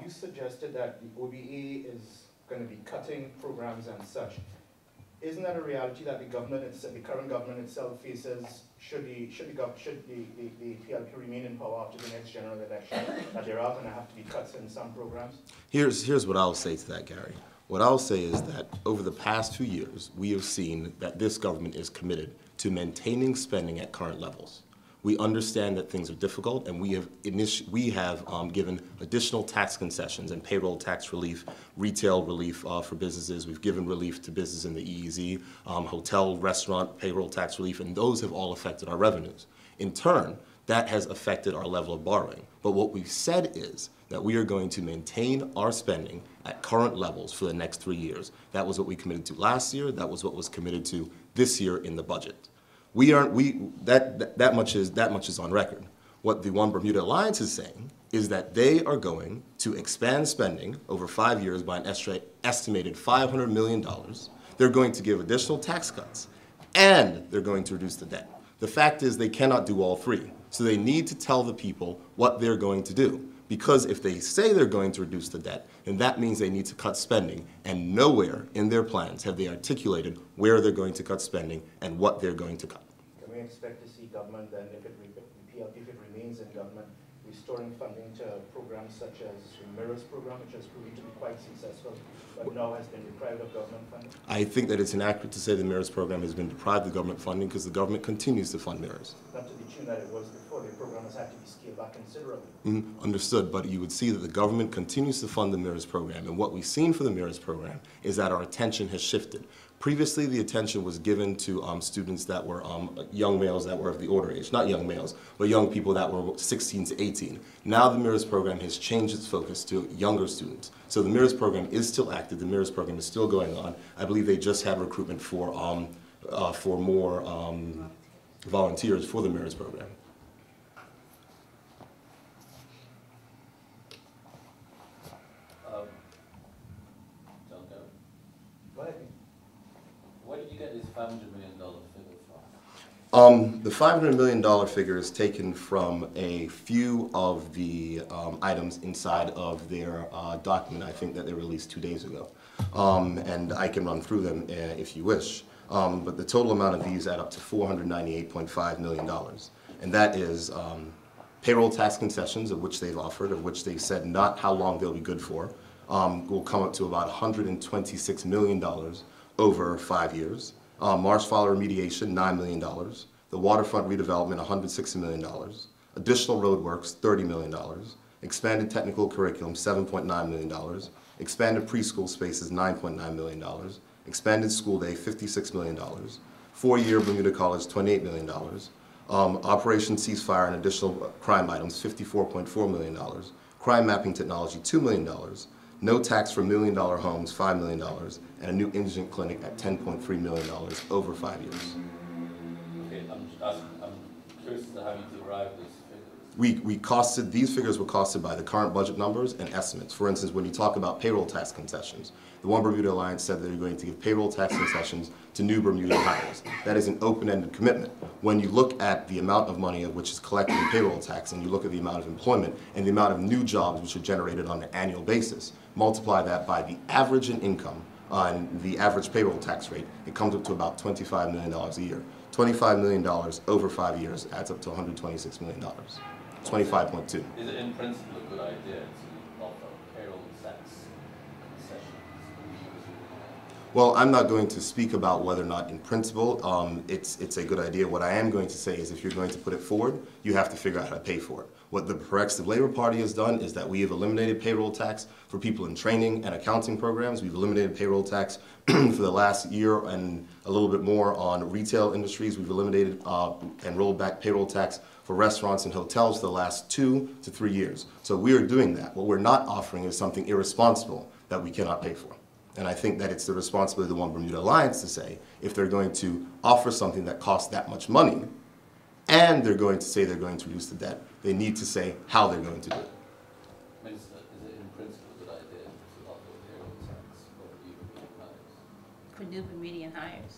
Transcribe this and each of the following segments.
you suggested that the OBA is going to be cutting programs and such. Isn't that a reality that the current government itself faces? Should the PLP remain in power after the next general election, that there are going to have to be cuts in some programs? Here's what I'll say to that, Gary. What I'll say is that over the past 2 years, we have seen that this government is committed to maintaining spending at current levels. We understand that things are difficult, and we have given additional tax concessions and payroll tax relief, retail relief for businesses. We've given relief to businesses in the EEZ, hotel, restaurant, payroll tax relief, and those have all affected our revenues. In turn, that has affected our level of borrowing. But what we've said is that we are going to maintain our spending at current levels for the next 3 years. That was what we committed to last year. That was what was committed to this year in the budget. That much is on record. What the One Bermuda Alliance is saying is that they are going to expand spending over 5 years by an estimated $500 million. They're going to give additional tax cuts, and they're going to reduce the debt. The fact is they cannot do all three. So they need to tell the people what they're going to do. Because if they say they're going to reduce the debt, then that means they need to cut spending, and nowhere in their plans have they articulated where they're going to cut spending and what they're going to cut. Can we expect to see government then, if PLP remains in government, restoring funding to programs such as the Mirrors program, which has proven to be quite successful, but now has been deprived of government funding? I think that it's inaccurate to say the Mirrors program has been deprived of government funding because the government continues to fund Mirrors. Not to the tune that it was before. The program has had to be scaled back considerably. Understood, but you would see that the government continues to fund the Mirrors program, and what we've seen for the Mirrors program is that our attention has shifted. Previously, the attention was given to students that were young males that were of the order age, not young males, but young people that were 16 to 18. Now the Mirrors program has changed its focus to younger students. So the Mirrors program is still active, the Mirrors program is still going on. I believe they just had recruitment for more volunteers for the Mirrors program. Where did you get this $500 million figure from? The $500 million figure is taken from a few of the items inside of their document, I think, that they released 2 days ago. And I can run through them if you wish. But the total amount of these add up to $498.5 million. And that is payroll tax concessions, of which they've offered, of which they've said not how long they'll be good for, will come up to about $126 million over 5 years. Marsh fire remediation, $9 million. The waterfront redevelopment, $160 million. Additional roadworks, $30 million. Expanded technical curriculum, $7.9 million. Expanded preschool spaces, $9.9 million. Expanded school day, $56 million. 4-year Bermuda College, $28 million. Operation Ceasefire and additional crime items, $54.4 million. Crime mapping technology, $2 million. No tax for $1 million homes, $5 million, and a new indigent clinic at $10.3 million over 5 years. Okay, I'm curious as to how you derived these figures. These figures were costed by the current budget numbers and estimates. For instance, when you talk about payroll tax concessions, the One Bermuda Alliance said that they're going to give payroll tax concessions to new Bermuda hires. That is an open-ended commitment. When you look at the amount of money of which is collected in payroll tax, and you look at the amount of employment and the amount of new jobs which are generated on an annual basis, multiply that by the average in income on the average payroll tax rate, it comes up to about $25 million a year. $25 million over 5 years adds up to $126 million. 25.2. Is it in principle a good idea to offer payroll tax concessions? Well, I'm not going to speak about whether or not in principle it's a good idea. What I am going to say is if you're going to put it forward, you have to figure out how to pay for it. What the Progressive Labor Party has done is that we have eliminated payroll tax for people in training and accounting programs. We've eliminated payroll tax for the last year and a little bit more on retail industries. We've eliminated and rolled back payroll tax for restaurants and hotels for the last 2 to 3 years. So we are doing that. What we're not offering is something irresponsible that we cannot pay for. And I think that it's the responsibility of the One Bermuda Alliance to say, if they're going to offer something that costs that much money, and they're going to say they're going to reduce the debt, they need to say how they're going to do it. Is it in principle a good idea to offer payroll tax for new Bermudian hires? For new Bermudian hires?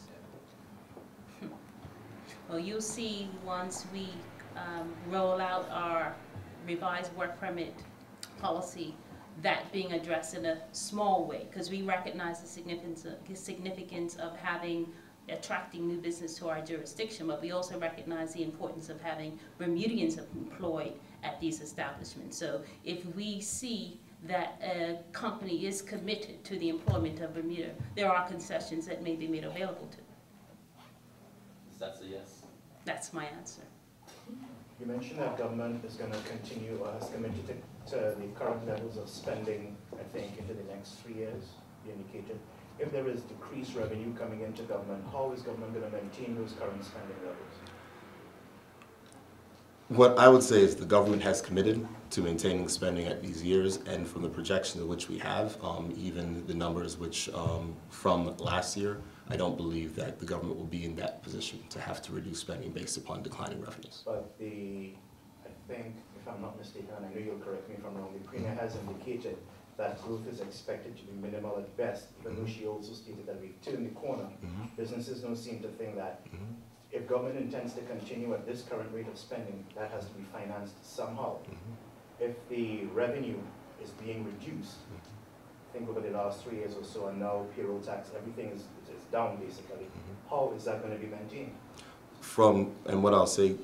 Yeah. Well, you'll see once we roll out our revised work permit policy that being addressed in a small way, because we recognize the significance of attracting new business to our jurisdiction, but we also recognize the importance of having Bermudians employed at these establishments. So if we see that a company is committed to the employment of Bermuda, there are concessions that may be made available to them. That's a yes. That's my answer. You mentioned that government is going to continue or has committed to the current levels of spending, I think, into the next 3 years, you indicated. If there is decreased revenue coming into government, how is government going to maintain those current spending levels? What I would say is the government has committed to maintaining spending at these years, and from the projections of which we have, even the numbers which from last year, I don't believe that the government will be in that position to have to reduce spending based upon declining revenues. But I think, if I'm not mistaken, and I know you'll correct me if I'm wrong, the Premier has indicated that growth is expected to be minimal at best, even though she also stated that we've turned the corner. Businesses don't seem to think that if government intends to continue at this current rate of spending, that has to be financed somehow. If the revenue is being reduced, I think over the last 3 years or so, and now payroll tax, everything is down basically. How is that going to be maintained? And what I'll say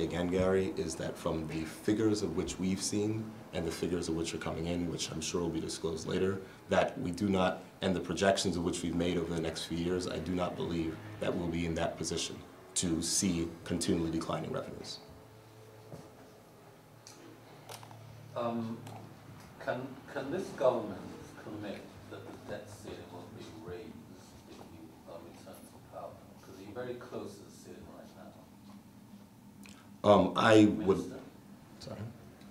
again, Gary, is that from the figures of which we've seen and the figures of which are coming in, which I'm sure will be disclosed later, that we do not, and the projections of which we've made over the next few years, I do not believe that we'll be in that position to see continually declining revenues. Can this government commit that the debt ceiling will be raised if you return to power? Because you're very close to the ceiling right now. I would. Minister? Sorry.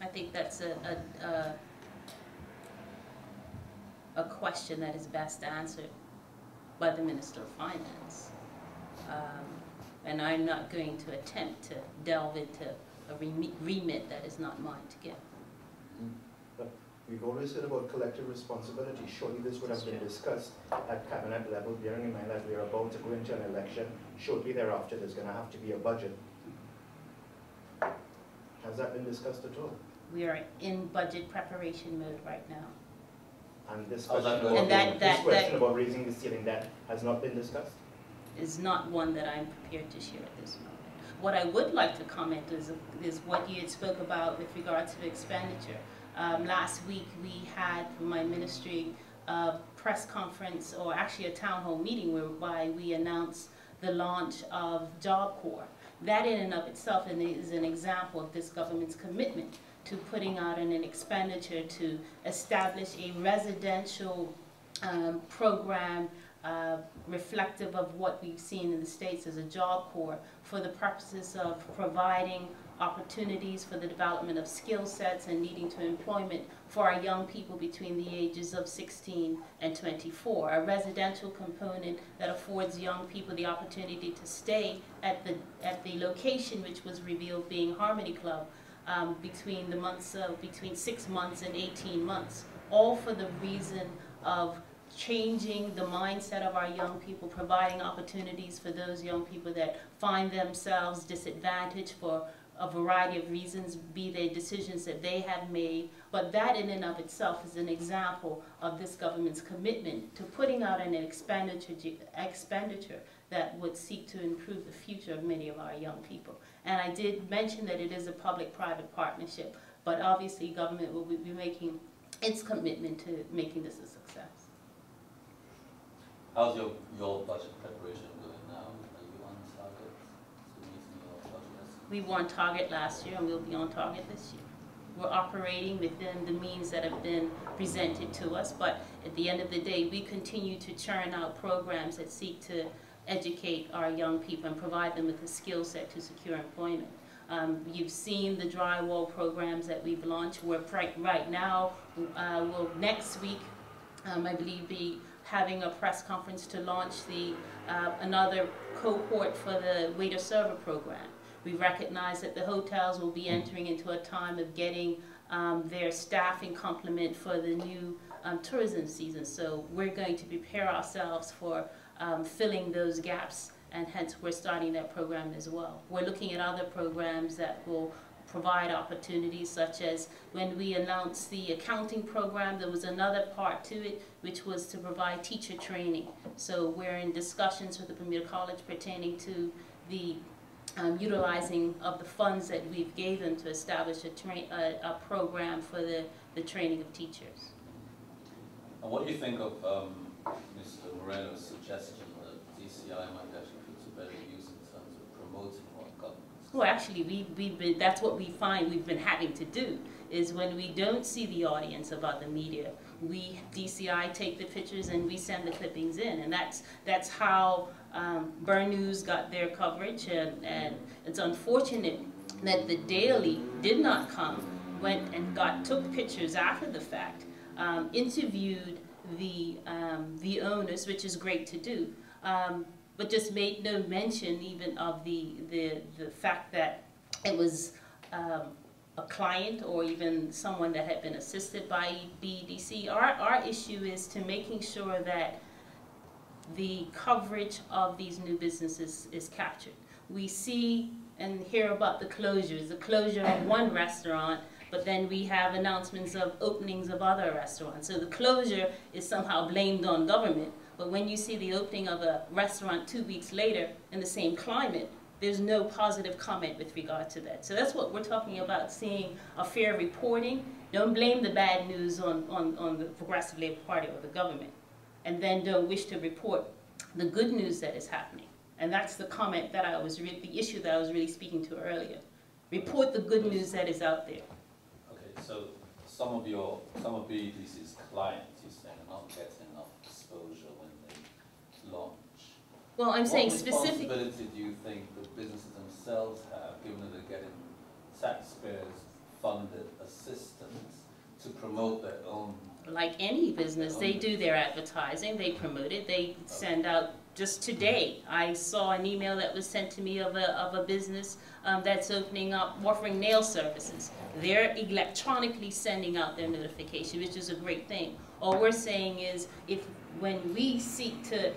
I think that's a question that is best answered by the Minister of Finance. And I'm not going to attempt to delve into a remit that is not mine to give. But we've always heard about collective responsibility. Surely this would have been discussed at cabinet level, bearing in mind that we are about to go into an election. Shortly thereafter, there's going to have to be a budget. Has that been discussed at all? We are in budget preparation mode right now. And this How's that question, going? this question about raising the ceiling debt has not been discussed? Is not one that I'm prepared to share at this moment. What I would like to comment is what you had spoke about with regards to expenditure. Last week we had from my ministry a press conference, or actually a town hall meeting, whereby we announced the launch of Job Corps. That in and of itself is an example of this government's commitment to putting out an expenditure to establish a residential program reflective of what we've seen in the States as a Job Corps for the purposes of providing opportunities for the development of skill sets and leading to employment for our young people between the ages of 16 and 24. A residential component that affords young people the opportunity to stay at the location which was revealed being Harmony Club between 6 months and 18 months, all for the reason of changing the mindset of our young people, providing opportunities for those young people that find themselves disadvantaged for a variety of reasons, be they decisions that they have made. But that in and of itself is an example of this government's commitment to putting out an expenditure that would seek to improve the future of many of our young people. And I did mention that it is a public-private partnership, but obviously government will be making its commitment to making this a success. How's your budget preparation going now? Are you on target to meeting your budget? We were on target last year and we'll be on target this year. We're operating within the means that have been presented to us, but at the end of the day, we continue to churn out programs that seek to educate our young people and provide them with a skill set to secure employment. You've seen the drywall programs that we've launched. We're right now, we'll next week, I believe, be having a press conference to launch another cohort for the waiter-server program. We recognize that the hotels will be entering into a time of getting their staffing complement for the new tourism season. So we're going to prepare ourselves for filling those gaps, and hence we're starting that program as well. We're looking at other programs that will provide opportunities, such as when we announced the accounting program, there was another part to it, which was to provide teacher training. So we're in discussions with the Bermuda College pertaining to the utilizing of the funds that we've gave them to establish a program for the training of teachers. And what do you think of Mr. Moreno's suggestion that DCI might actually put to better use in terms of promoting what governments? Well, actually, that's what we find we've been having to do, is when we don't see the audience about the media, DCI take the pictures and we send the clippings in, and that's how Burn News got their coverage, and it's unfortunate that the Daily did not come, went and took pictures after the fact, interviewed the owners, which is great to do, but just made no mention even of the fact that it was a client or even someone that had been assisted by BEDC. Our issue is to making sure that the coverage of these new businesses is captured. We see and hear about the closures, the closure of one restaurant, but then we have announcements of openings of other restaurants. So the closure is somehow blamed on government, but when you see the opening of a restaurant 2 weeks later in the same climate, there's no positive comment with regard to that. So that's what we're talking about, seeing a fair reporting. Don't blame the bad news on the Progressive Labor Party or the government, and then don't wish to report the good news that is happening. And that's the comment that the issue that I was really speaking to earlier. Report the good news that is out there. Okay, so some of BEDC's clients, you're saying, are not getting enough exposure when they launch. Well, I'm saying specifically. What responsibility do you think the businesses themselves have, given that they're getting taxpayers-funded assistance to promote their own? Like any business, they do their advertising, they promote it, they send out. Just today, I saw an email that was sent to me of a business that's opening up, offering nail services. They're electronically sending out their notification, which is a great thing. All we're saying is, when we seek to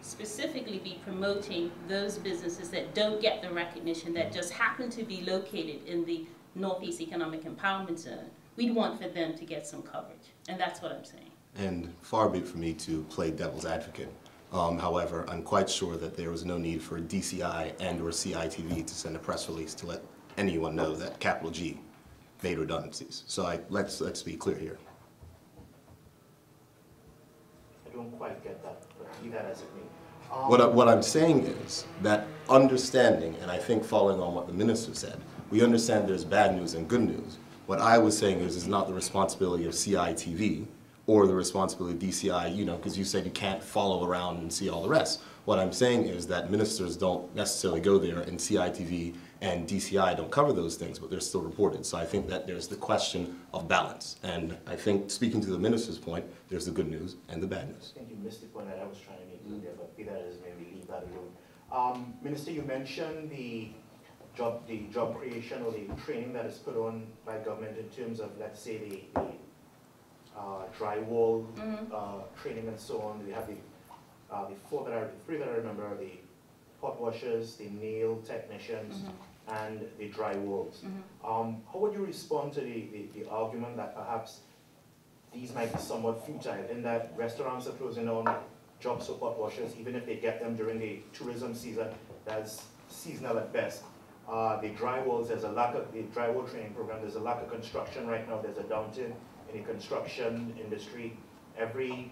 specifically be promoting those businesses that don't get the recognition, that just happen to be located in the Northeast Economic Empowerment Zone, we'd want for them to get some coverage. And that's what I'm saying. And far be it for me to play devil's advocate. However, I'm quite sure that there was no need for DCI and or CITV to send a press release to let anyone know that Capital G made redundancies. So let's be clear here. I don't quite get that, but be that as it may. What I'm saying is that understanding, and I think following on what the minister said, we understand there's bad news and good news. What I was saying is it's not the responsibility of CITV or the responsibility of DCI, because you said you can't follow around and see all the rest. What I'm saying is that ministers don't necessarily go there, and CITV and DCI don't cover those things, but they're still reported. So I think that there's the question of balance. And I think, speaking to the minister's point, there's the good news and the bad news. I think you missed the point that I was trying to make earlier, but be that as it may, we leave that alone. Minister, you mentioned the job creation or the training that is put on by government in terms of, let's say, the drywall training and so on. We have the three that I remember: the pot washers, the nail technicians, and the drywalls. How would you respond to the argument that perhaps these might be somewhat futile, in that restaurants are closing on jobs for pot washers, even if they get them during the tourism season, that's seasonal at best. The drywalls, there's a lack of the drywall training program. There's a lack of construction right now. There's a downturn in the construction industry. Every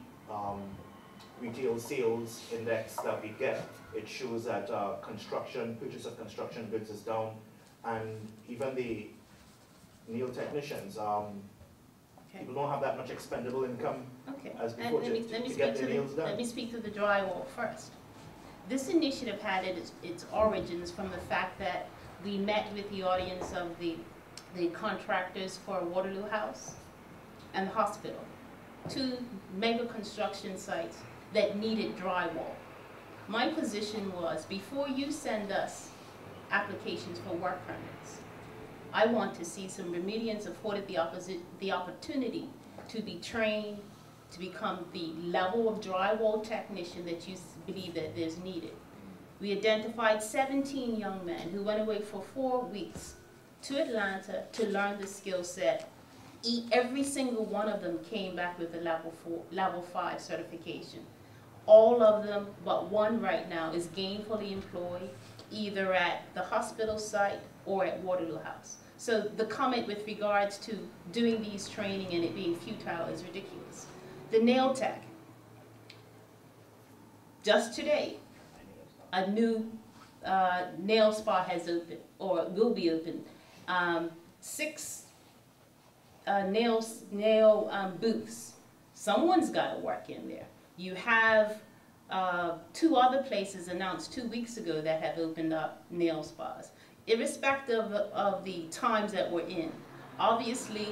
retail sales index that we get, it shows that purchase of construction goods is down, and even the nail technicians, people don't have that much expendable income as before to get their nails done. Let me speak to the drywall first. This initiative had its origins from the fact that we met with the audience of the contractors for Waterloo House and the hospital, two mega construction sites that needed drywall. My position was, before you send us applications for work permits, I want to see some Bermudians afforded the opportunity to be trained to become the level of drywall technician that you believe that is needed. We identified 17 young men who went away for 4 weeks to Atlanta to learn the skill set. Every single one of them came back with a level 5 certification. All of them but one right now is gainfully employed either at the hospital site or at Waterloo House. So the comment with regards to doing these training and it being futile is ridiculous. The nail tech. Just today, a new nail spa has opened, or will be opened. 6 nail booths. Someone's got to work in there. You have 2 other places announced 2 weeks ago that have opened up nail spas. Irrespective of the times that we're in, obviously,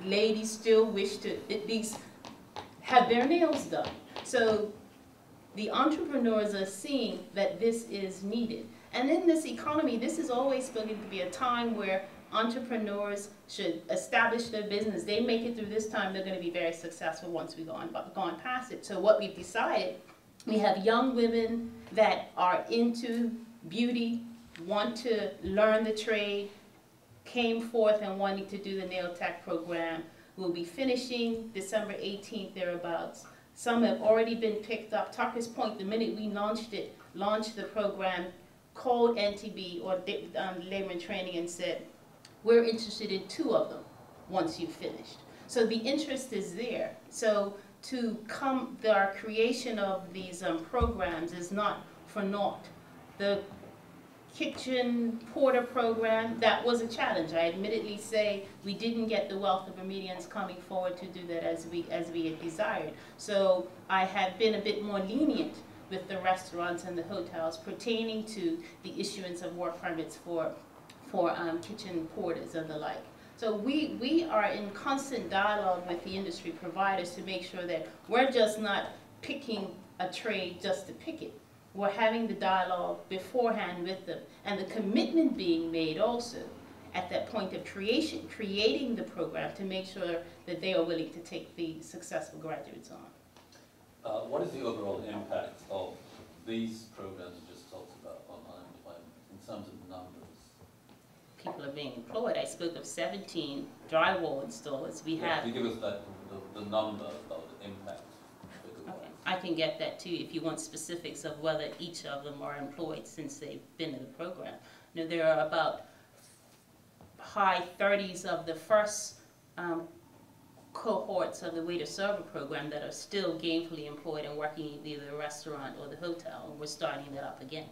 ladies still wish to at least have their nails done. So the entrepreneurs are seeing that this is needed. And in this economy, this is always supposed to be a time where entrepreneurs should establish their business. They make it through this time, they're going to be very successful once we've gone past it. So what we've decided, we have young women that are into beauty, want to learn the trade, came forth and wanting to do the nail tech program. We'll be finishing December 18th, thereabouts. Some have already been picked up. Tucker's Point, the minute we launched the program, called NTB, or Labor and Training, and said, we're interested in 2 of them once you've finished. So the interest is there. So our creation of these programs is not for naught. The kitchen porter program, that was a challenge. I admittedly say we didn't get the wealth of Bermudians coming forward to do that as we had desired. So I have been a bit more lenient with the restaurants and the hotels pertaining to the issuance of work permits for kitchen porters and the like. So we are in constant dialogue with the industry providers to make sure that we're just not picking a trade just to pick it. We're having the dialogue beforehand with them, and the commitment being made also at that point of creating the program to make sure that they are willing to take the successful graduates on. What is the overall impact of these programs you just talked about on unemployment in terms of numbers? People are being employed. I spoke of 17 drywall installers. We have. Can you give us the number of the impact? Okay. I can get that too if you want specifics of whether each of them are employed since they've been in the program. You know, there are about high 30s of the first cohorts of the waiter-server program that are still gainfully employed and working in either the restaurant or the hotel, and we're starting that up again.